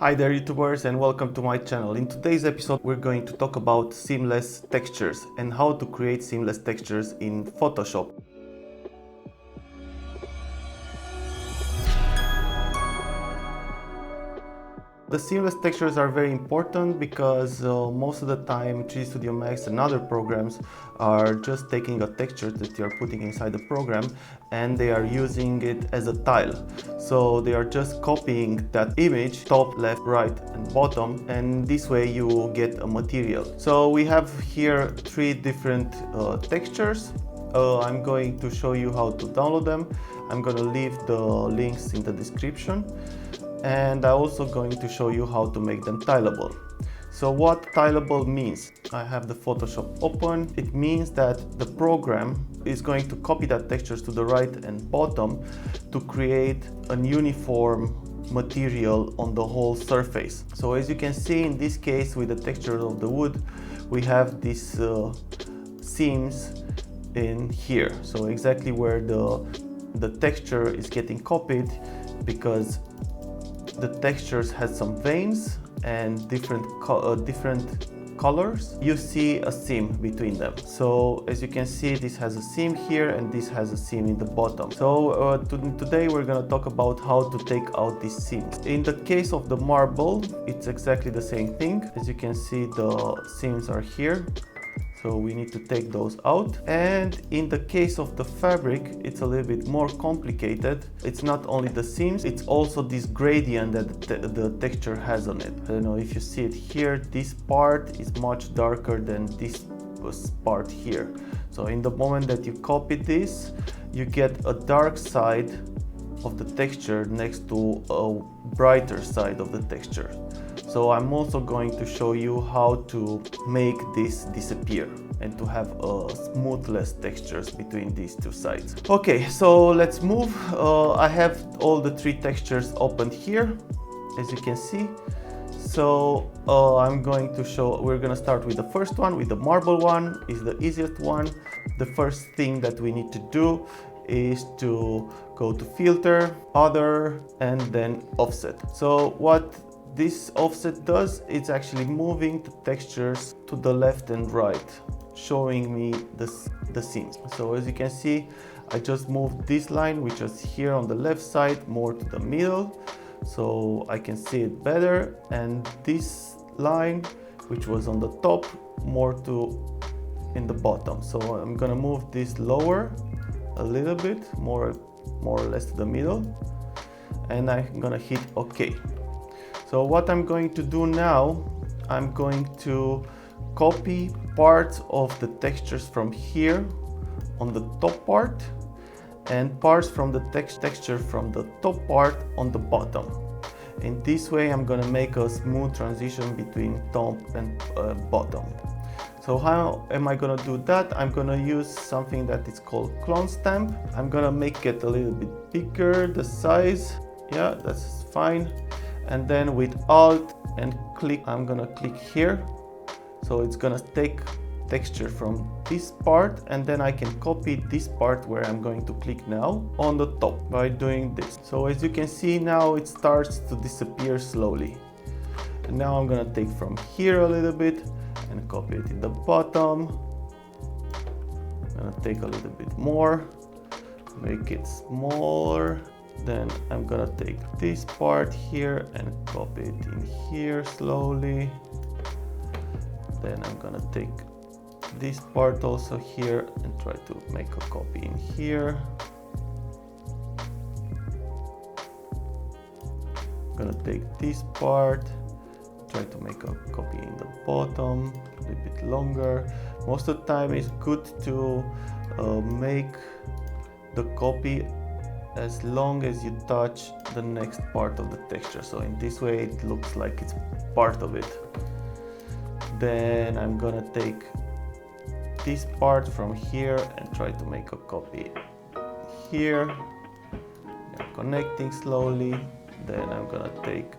Hi there YouTubers and welcome to my channel. In today's episode we're going to talk about seamless textures and how to create seamless textures in Photoshop. The seamless textures are very important because most of the time 3D Studio Max and other programs are just taking a texture that you are putting inside the program and they are using it as a tile. So they are just copying that image, top, left, right and bottom, and this way you get a material. So we have here three different textures. I'm going to show you how to download them. I'm going to leave the links in the description. And I'm also going to show you how to make them tileable. So what tileable means? I have the Photoshop open. It means that the program is going to copy that textures to the right and bottom to create a uniform material on the whole surface. So as you can see in this case with the texture of the wood, we have these seams in here. So exactly where the texture is getting copied, because the textures has some veins and different colors. You see a seam between them. So as you can see, this has a seam here and this has a seam in the bottom. So today we're going to talk about how to take out these seams. In the case of the marble, it's exactly the same thing. As you can see, the seams are here. So we need to take those out. And in the case of the fabric, it's a little bit more complicated. It's not only the seams, it's also this gradient that the texture has on it. I don't know if you see it here, this part is much darker than this part here. So in the moment that you copy this, you get a dark side of the texture next to a brighter side of the texture. So I'm also going to show you how to make this disappear and to have smoothless textures between these two sides. Okay, so let's move. I have all the three textures opened here, as you can see. So I'm going to show, we're going to start with the first one, with the marble one. Is the easiest one. The first thing that we need to do is to go to filter, other, and then offset. So what this offset does, it's actually moving the textures to the left and right, showing me the seams. So as you can see, I just moved this line, which is here on the left side, more to the middle, so I can see it better. And this line, which was on the top, more to in the bottom. So I'm gonna move this lower a little bit, more or less to the middle, and I'm gonna hit OK. So what I'm going to do now, I'm going to copy parts of the textures from here on the top part and parts from the texture from the top part on the bottom. In this way, I'm going to make a smooth transition between top and bottom. So how am I going to do that? I'm going to use something that is called clone stamp. I'm going to make it a little bit bigger, the size. Yeah, that's fine. And then with Alt and click, I'm gonna click here. So it's gonna take texture from this part, and then I can copy this part where I'm going to click now on the top by doing this. So as you can see now, it starts to disappear slowly. And now I'm gonna take from here a little bit and copy it in the bottom. I'm gonna take a little bit more, make it smaller. Then I'm gonna take this part here and copy it in here slowly. Then I'm gonna take this part also here and try to make a copy in here. I'm gonna take this part, try to make a copy in the bottom, a little bit longer. Most of the time it's good to make the copy as long as you touch the next part of the texture. So in this way it looks like it's part of it. Then I'm gonna take this part from here and try to make a copy here. I'm connecting slowly. Then I'm gonna take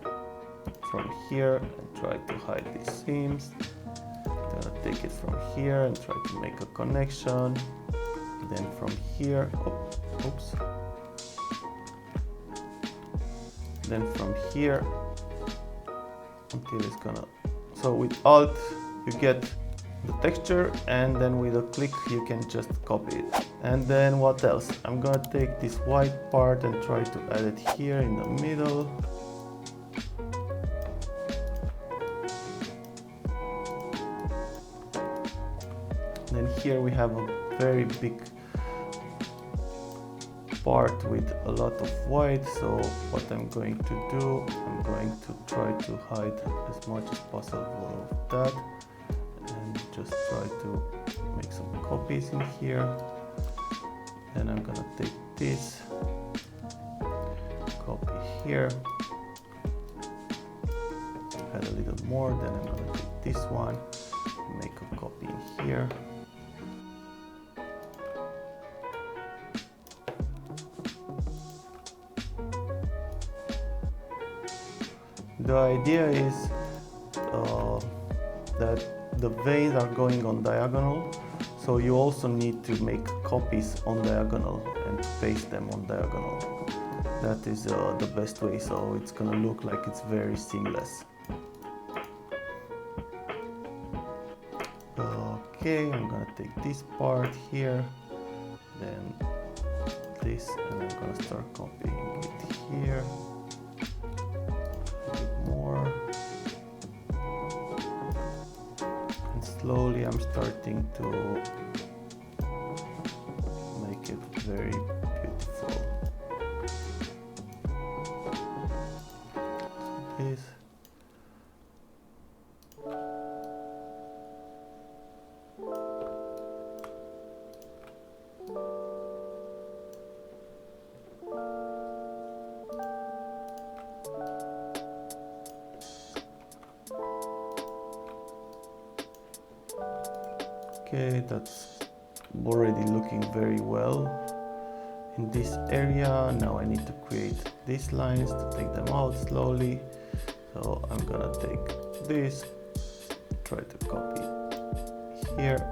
from here and try to hide these seams. I'm gonna take it from here and try to make a connection. Then from here, oops. Then from here until it's gonna, so with Alt you get the texture, and then with a click you can just copy it. And then what else? I'm gonna take this white part and try to add it here in the middle. Then here we have a very big part with a lot of white, so what I'm going to do, I'm going to try to hide as much as possible of that and just try to make some copies in here. Then I'm gonna take this, copy here, add a little more, then I'm gonna take this one, make a copy in here. The idea is that the veins are going on diagonal, so you also need to make copies on diagonal and paste them on diagonal. That is the best way, so it's gonna look like it's very seamless. Okay, I'm gonna take this part here, then this, and I'm gonna start copying it here. More, and slowly I'm starting to make it very beautiful. This. Okay, that's already looking very well in this area. Now I need to create these lines to take them out slowly. So I'm gonna take this, try to copy it here.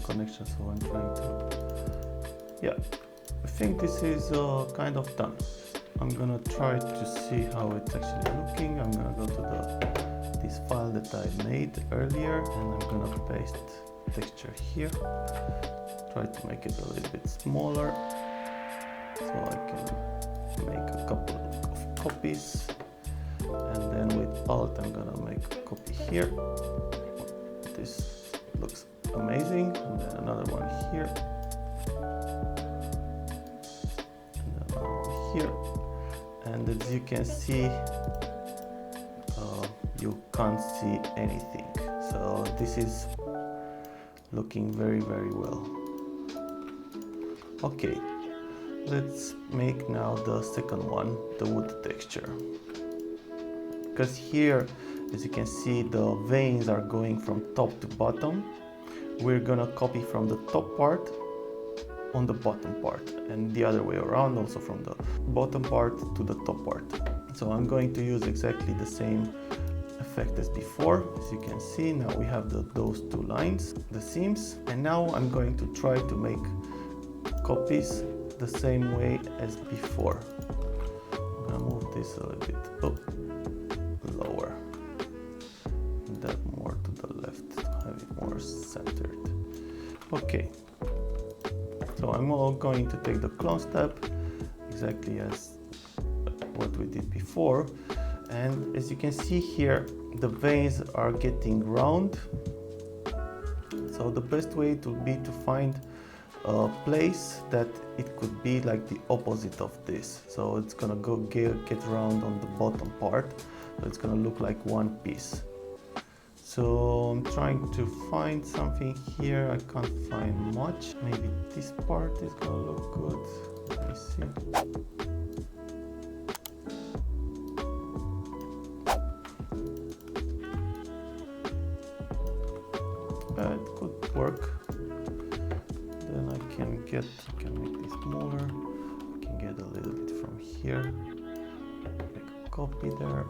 Connection, so I'm trying to, yeah, I think this is kind of done. I'm gonna try to see how it's actually looking. I'm gonna go to this file that I made earlier, and I'm gonna paste texture here, try to make it a little bit smaller so I can make a couple of copies, and then with Alt I'm gonna make a copy here. This looks amazing, and then another one here, and then another one here, and as you can see you can't see anything, so this is looking very well. Okay, let's make now the second one, the wood texture, because here as you can see the veins are going from top to bottom. We're gonna copy from the top part on the bottom part, and the other way around, also from the bottom part to the top part. So I'm going to use exactly the same effect as before. As you can see, now we have those two lines, the seams, and now I'm going to try to make copies the same way as before. I'm gonna move this a little bit up, lower, that more to the left to have it more centered. Okay, so I'm all going to take the clone step exactly as what we did before, and as you can see here the veins are getting round. So the best way to find a place that it could be like the opposite of this. So it's gonna go get round on the bottom part. So it's gonna look like one piece. So I'm trying to find something here. I can't find much. Maybe this part is gonna look good. Let me see. It could work. Then I can make this smaller. I can get a little bit from here. Make a copy there.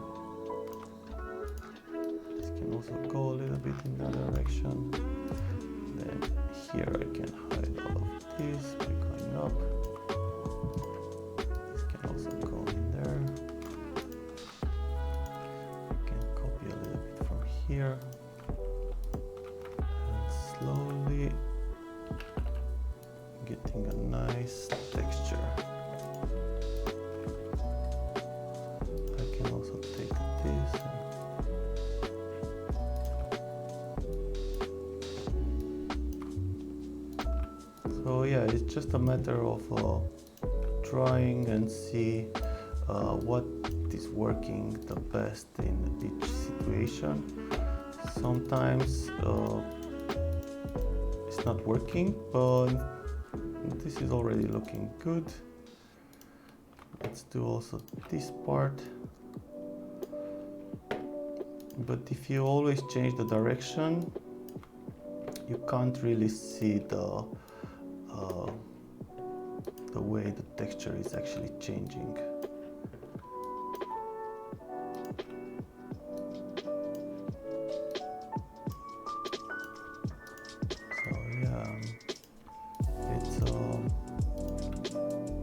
This can also go a little bit in that direction. Then here I can hide all of this by going up. This can also go in there. I can copy a little bit from here. Slowly getting a nice texture. I can also take this so yeah, it's just a matter of trying and see what is working the best in each situation. Sometimes it's not working, but this is already looking good. Let's do also this part. But if you always change the direction, you can't really see the way the texture is actually changing.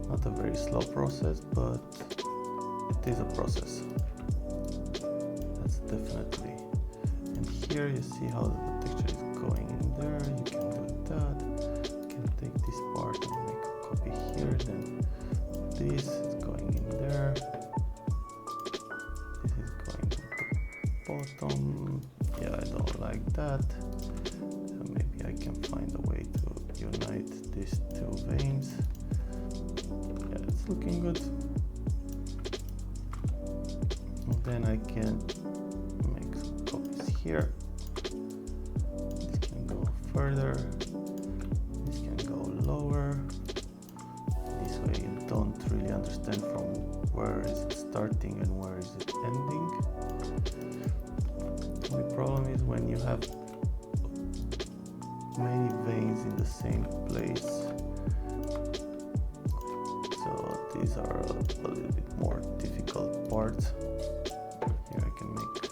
Not a very slow process, but it is a process. That's definitely. And here you see how the texture is going in there. You can do that. You can take this part and make a copy here. Then this is going in there. This is going to the bottom. Yeah, I don't like that. So maybe I can find a way to unite these two veins. Yeah, it's looking good. And then I can make some copies here. This can go further. This can go lower. This way you don't really understand from where is it starting and where is it ending. The problem is when you have many veins in the same place. So these are a little bit more difficult parts. Here I can make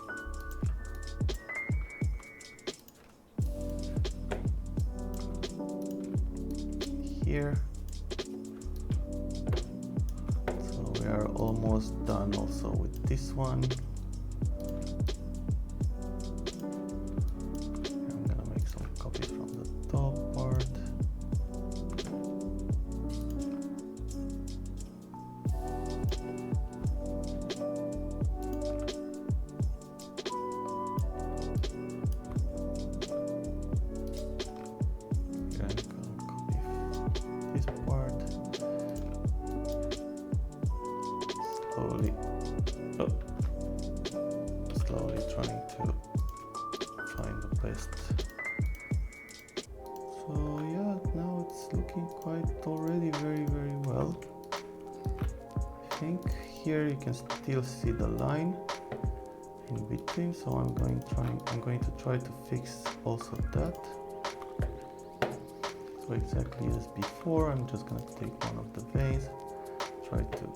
here. So we are almost done also with this one. I'm gonna make some copies from the top part. Slowly trying to find the best. So yeah, now it's looking quite already very well. I think here you can still see the line in between, so I'm going to try to fix also that. So exactly as before, I'm just going to take one of the veins, try to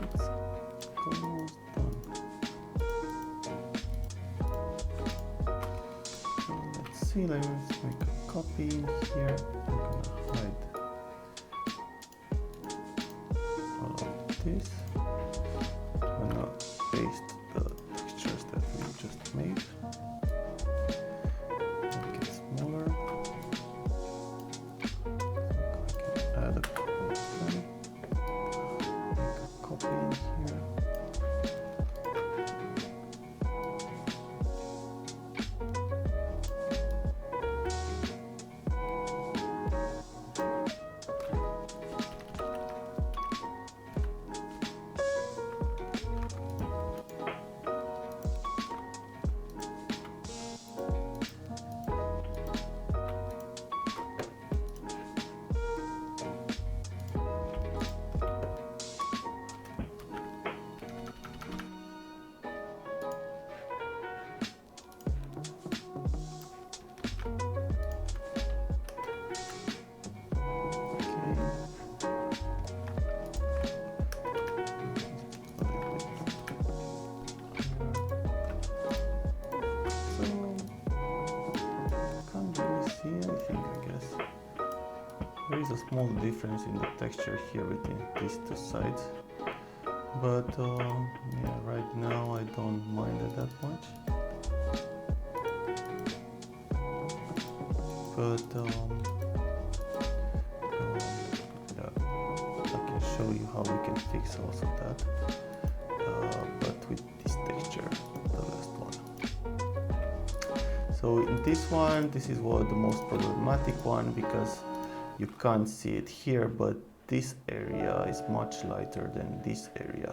It's almost done. So let's see, let's make a copy in here. I'm gonna hide all of this. I'm gonna paste the textures that we just made. Make it smaller. So I can add a couple of them. Make a copy in here. There is a small difference in the texture here between these two sides, but yeah, right now I don't mind it that much. But yeah, I can show you how we can fix also that, but with this texture, the last one. So in this one, this is what the most problematic one, because you can't see it here, but this area is much lighter than this area.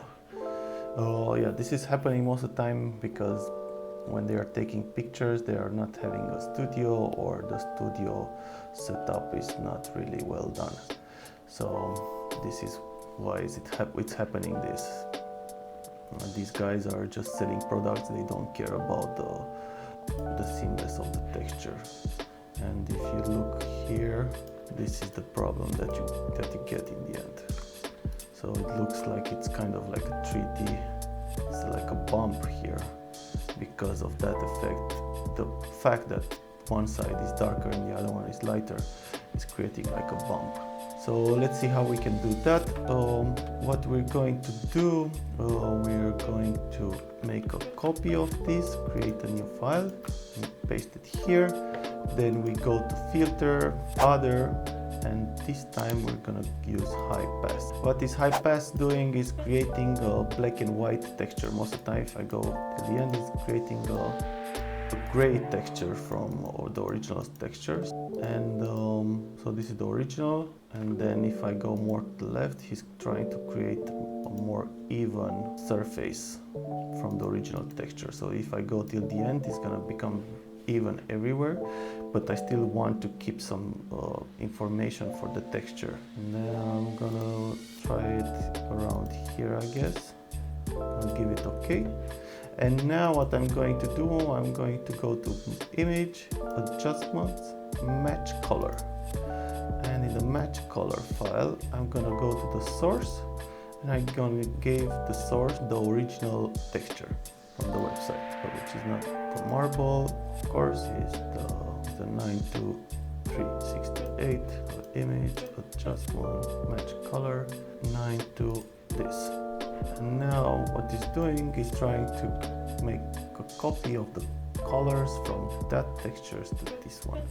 Oh yeah, this is happening most of the time because when they are taking pictures, they are not having a studio, or the studio setup is not really well done. So this is why it's happening this. These guys are just selling products, they don't care about the seamless of the texture. And if you look here, this is the problem that you get in the end. So it looks like it's kind of like a 3D, it's like a bump here because of that effect. The fact that one side is darker and the other one is lighter is creating like a bump. So let's see how we can do that. What we're going to do, we're going to make a copy of this, create a new file, and paste it here. Then we go to filter, other, and this time we're gonna use high pass. What is high pass doing is creating a black and white texture. Most of the time, if I go to the end, it's creating a gray texture from the original textures. And so this is the original. And then if I go more to the left, he's trying to create a more even surface from the original texture. So if I go till the end, it's gonna become even everywhere, but I still want to keep some information for the texture. And then I'm gonna try it around here, I guess. I'll give it OK. And now what I'm going to do, I'm going to go to Image, Adjustments, Match Color. And in the Match Color file, I'm gonna go to the source, and I'm gonna give the source the original texture from the website, which is not the marble, of course, is the 92368, the image, adjustment, match color, 9 to this. And now what it's doing is trying to make a copy of the colors from that textures to this one.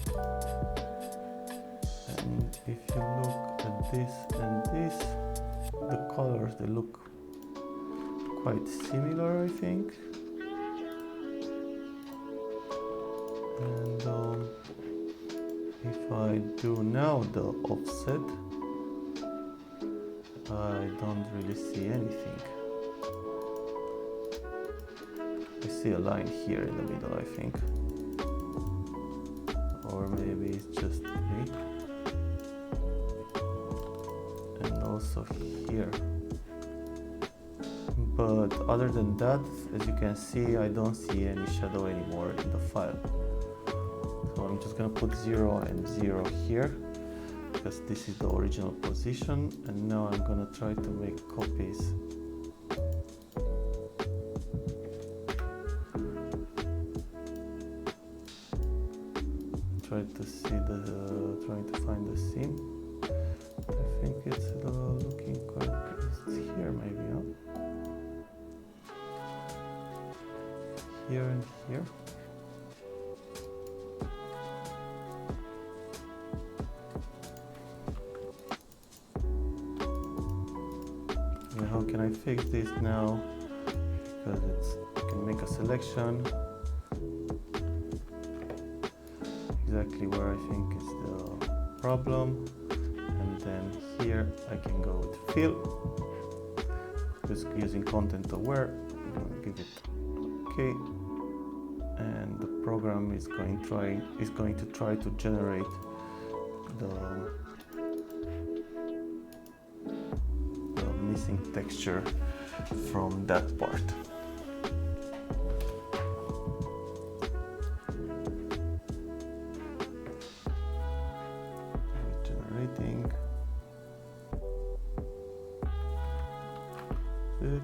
And if you look at this and this, the colors, they look quite similar, I think. And if I do now the offset, I don't really see anything. I see a line here in the middle, I think. Or maybe it's just me. And also here. But other than that, as you can see, I don't see any shadow anymore in the file. So I'm just gonna put 0 and 0 here, because this is the original position. And now I'm gonna try to make copies try to see trying to find the seam. I think it's looking quite good. It's here maybe, huh? Here and here. Yeah, how can I fix this now? Because I can make a selection exactly where I think is the problem, and then here I can go with fill, just using content aware. I'm going to give it OK, and the program is going to try to generate the missing texture from that part. Generating it.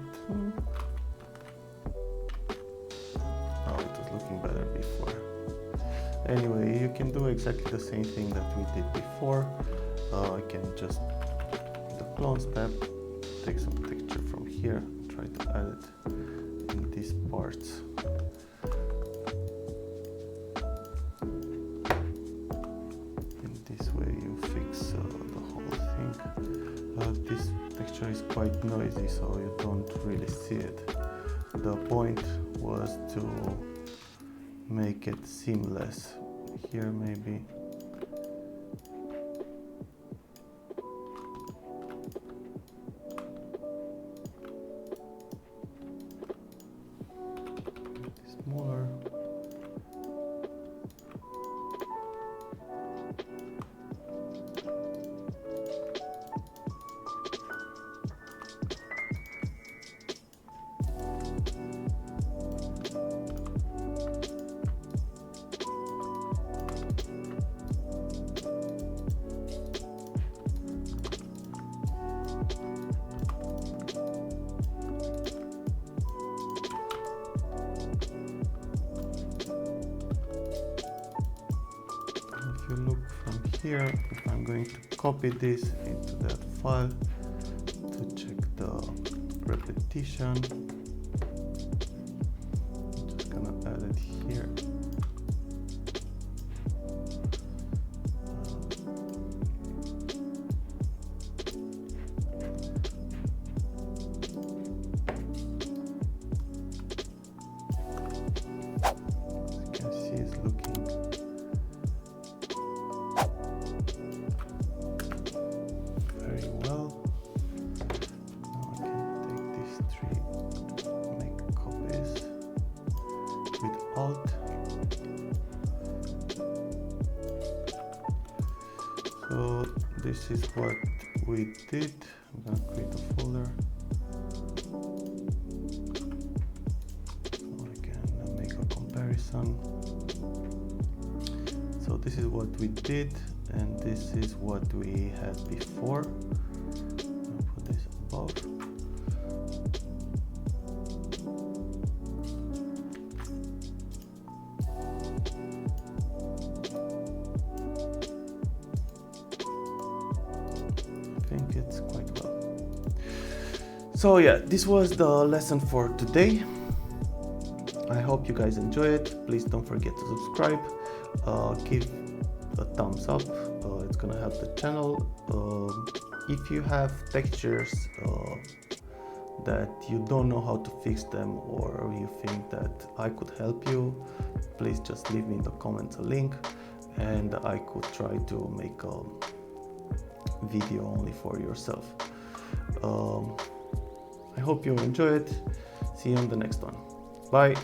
Oh, it was looking better before. Anyway, you can do exactly the same thing that we did before. I can just the clone step, take some texture from here, try to add it in these parts. In this way you fix the whole thing. This texture is quite noisy, so you don't really see it. The point was to make it seamless. Here maybe. Smaller. If you look from here, if I'm going to copy this into that file to check the repetition, I'm just gonna add it here. As you can see, it's looking very well. Now I can take these three, make copies with Alt. So this is what we did. I'm gonna create a folder. So I can make a comparison. So this is what we did, and this is what we had before. I'll put this above. I think it's quite well. So yeah, this was the lesson for today. I hope you guys enjoy it. Please don't forget to subscribe. Give a thumbs up. It's gonna help the channel. If you have textures that you don't know how to fix them, or you think that I could help you, please just leave me in the comments a link, and I could try to make a video only for yourself. I hope you enjoy it. See you on the next one. Bye.